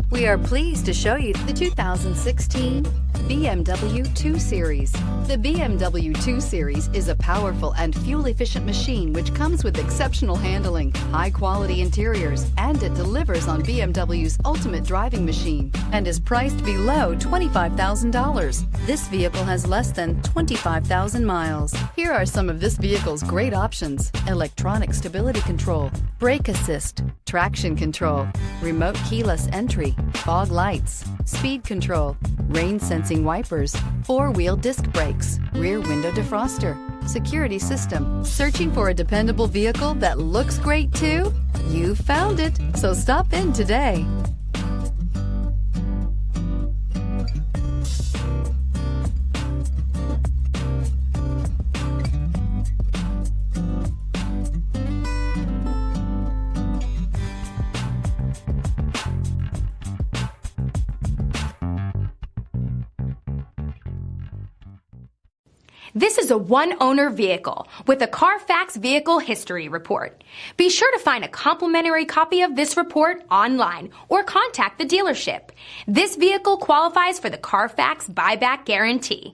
We are pleased to show you the 2016 BMW 2 Series. The BMW 2 Series is a powerful and fuel-efficient machine which comes with exceptional handling, high-quality interiors, and it delivers on BMW's ultimate driving machine and is priced below $25,000. This vehicle has less than 25,000 miles. Here are some of this vehicle's great options: electronic stability control, brake assist, traction control, remote keyless entry, fog lights, speed control, rain sensing wipers, four-wheel disc brakes, rear window defroster, security system. Searching for a dependable vehicle that looks great too? You found it, so stop in today. This is a one-owner vehicle with a Carfax Vehicle History Report. Be sure to find a complimentary copy of this report online or contact the dealership. This vehicle qualifies for the Carfax Buyback Guarantee.